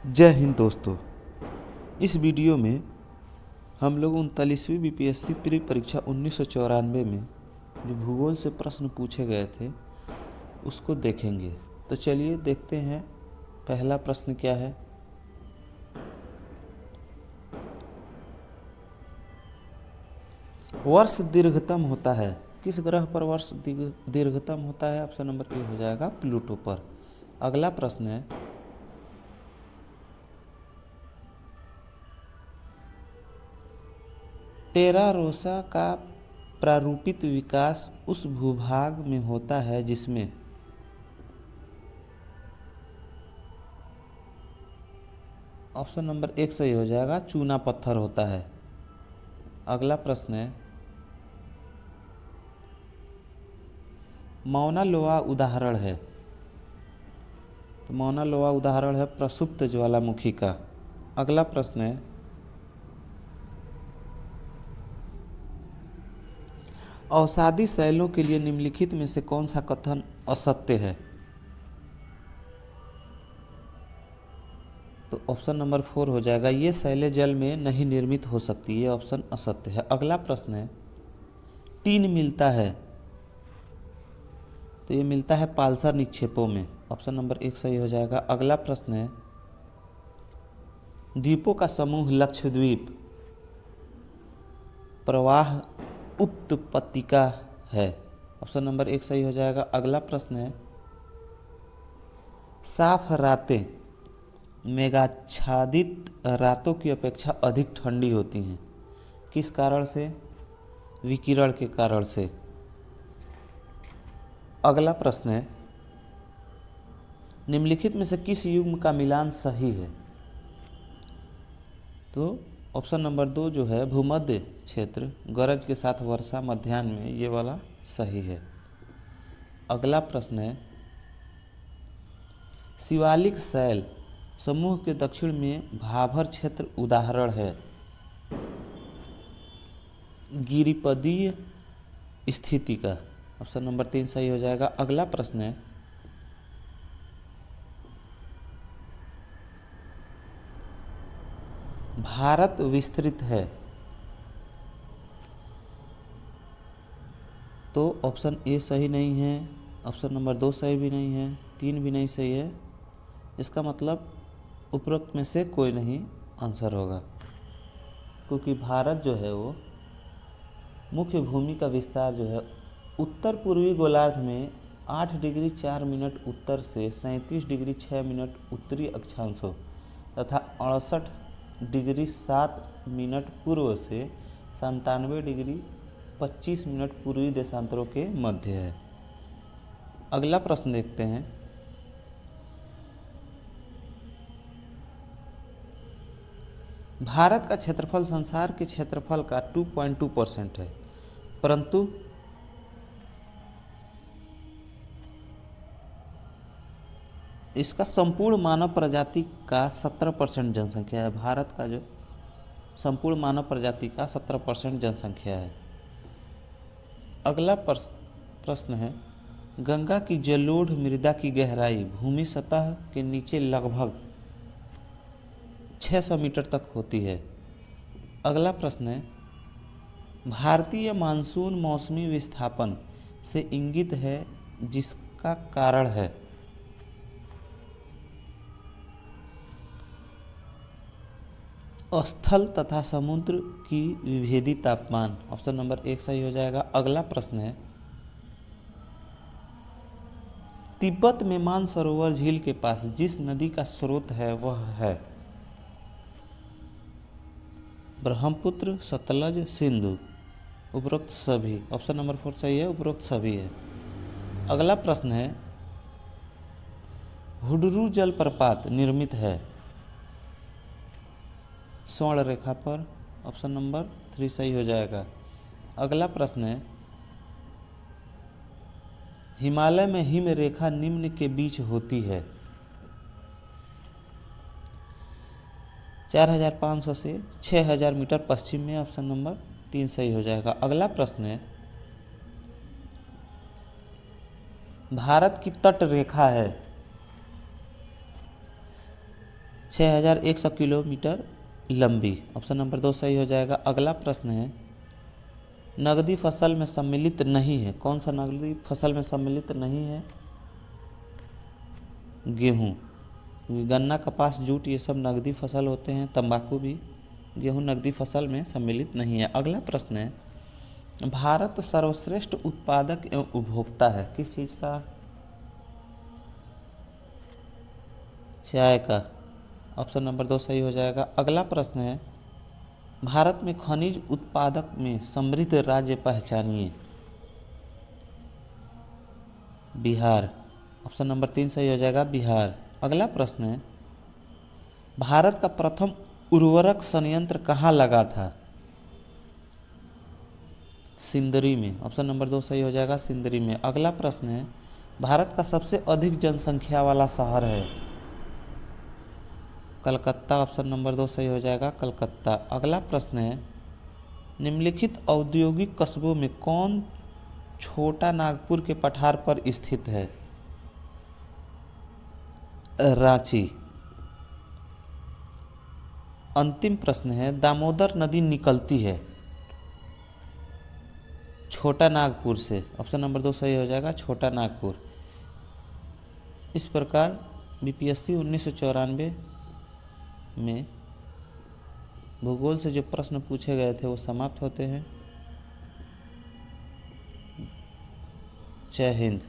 जय हिंद दोस्तों। इस वीडियो में हम लोग 39वीं बीपीएससी प्री परीक्षा 1994 में जो भूगोल से प्रश्न पूछे गए थे उसको देखेंगे। तो चलिए देखते हैं पहला प्रश्न क्या है। वर्ष दीर्घतम होता है, किस ग्रह पर वर्ष दीर्घतम होता है? ऑप्शन नंबर ए हो जाएगा प्लूटो पर। अगला प्रश्न है, टेरा रोसा का प्रारूपित विकास उस भूभाग में होता है जिसमें ऑप्शन नंबर एक सही हो जाएगा, चूना पत्थर होता है। अगला प्रश्न है, मौना लोआ उदाहरण है, तो मौना लोआ उदाहरण है प्रसुप्त ज्वालामुखी का। अगला प्रश्न है, अवसादी शैलों के लिए निम्नलिखित में से कौन सा कथन असत्य है? तो ऑप्शन नंबर 4 हो जाएगा, ये शैलें जल में नहीं निर्मित हो सकती, ये ऑप्शन असत्य है। अगला प्रश्न है, टीन मिलता है, तो ये मिलता है पालसर निक्षेपों में, ऑप्शन नंबर 1 सही हो जाएगा। अगला प्रश्न है, द्वीपों का समूह लक्षद्वीप प्रवाह उत्पत्तिका है, ऑप्शन नंबर 1 सही हो जाएगा। अगला प्रश्न है, साफ रातें मेघाच्छादित रातों की अपेक्षा अधिक ठंडी होती हैं, किस कारण से? विकिरण के कारण से। अगला प्रश्न है, निम्नलिखित में से किस युग्म का मिलान सही है? तो ऑप्शन नंबर 2 जो है भूमध्य क्षेत्र गरज के साथ वर्षा मध्याह्न में, ये वाला सही है। अगला प्रश्न है, शिवालिक शैल समूह के दक्षिण में भाभर क्षेत्र उदाहरण है, गिरिपदीय स्थिति का, ऑप्शन नंबर 3 सही हो जाएगा। अगला प्रश्न है, भारत विस्तृत है, तो ऑप्शन ए सही नहीं है, ऑप्शन नंबर 2 सही भी नहीं है, 3 भी नहीं सही है। इसका मतलब उपरोक्त में से कोई नहीं आंसर होगा, क्योंकि भारत जो है वो मुख्य भूमि का विस्तार जो है उत्तर पूर्वी गोलार्ध में 8 डिग्री 4 मिनट उत्तर से 37 डिग्री 6 मिनट उत्तरी अक्षांशों तथा 68 डिग्री 7 मिनट पूर्व से 97 डिग्री 25 मिनट पूर्वी देशांतरों के मध्य है। अगला प्रश्न देखते हैं, भारत का क्षेत्रफल संसार के क्षेत्रफल का 2.2% है, परंतु इसका संपूर्ण मानव प्रजाति का 17% जनसंख्या है। भारत का जो संपूर्ण मानव प्रजाति का 17% जनसंख्या है। अगला प्रश्न है, गंगा की जलोढ़ मृदा की गहराई भूमि सतह के नीचे लगभग 600 मीटर तक होती है। अगला प्रश्न है, भारतीय मानसून मौसमी विस्थापन से इंगित है जिसका कारण है? स्थल तथा समुद्र की विभेदी तापमान, ऑप्शन नंबर 1 सही हो जाएगा। अगला प्रश्न है, तिब्बत में मानसरोवर झील के पास जिस नदी का स्रोत है वह है? ब्रह्मपुत्र, सतलज, सिंधु, उपरोक्त सभी, ऑप्शन नंबर 4 सही है, उपरोक्त सभी है। अगला प्रश्न है, हुडरू जलप्रपात निर्मित है स्वर्ण रेखा पर, ऑप्शन नंबर 3 सही हो जाएगा। अगला प्रश्न है, हिमालय में हिम रेखा निम्न के बीच होती है? 4500 से 6000 मीटर पश्चिम में, ऑप्शन नंबर 3 सही हो जाएगा। अगला प्रश्न है, भारत की तट रेखा है 6100 किलोमीटर लंबी। ऑप्शन नंबर 2 सही हो जाएगा। अगला प्रश्न है, नगदी फसल में सम्मिलित नहीं है। कौन सा नगदी फसल में सम्मिलित नहीं है? गेहूँ। गन्ना, कपास, जूट ये सब नगदी फसल होते हैं, तंबाकू भी। गेहूँ नगदी फसल में सम्मिलित नहीं है। अगला प्रश्न है, भारत सर्वश्रेष्ठ उत्पादक एवं उपभोक्ता है किस चीज़ का? चाय का। ऑप्शन नंबर 2 सही हो जाएगा। अगला प्रश्न है, भारत में खनिज उत्पादक में समृद्ध राज्य पहचानिए। बिहार। ऑप्शन नंबर 3 सही हो जाएगा, बिहार। अगला प्रश्न है, भारत का प्रथम उर्वरक संयंत्र कहाँ लगा था? सिंदरी में। ऑप्शन नंबर 2 सही हो जाएगा, सिंदरी में। अगला प्रश्न है, भारत का सबसे अधिक जनसंख्या वाला शहर है? कलकत्ता। ऑप्शन नंबर 2 सही हो जाएगा, कलकत्ता। अगला प्रश्न है, निम्नलिखित औद्योगिक कस्बों में कौन छोटा नागपुर के पठार पर स्थित है? रांची। अंतिम प्रश्न है, दामोदर नदी निकलती है छोटा नागपुर से। ऑप्शन नंबर 2 सही हो जाएगा, छोटा नागपुर। इस प्रकार बीपीएससी 1994 में भूगोल से जो प्रश्न पूछे गए थे वो समाप्त होते हैं। जय हिंद।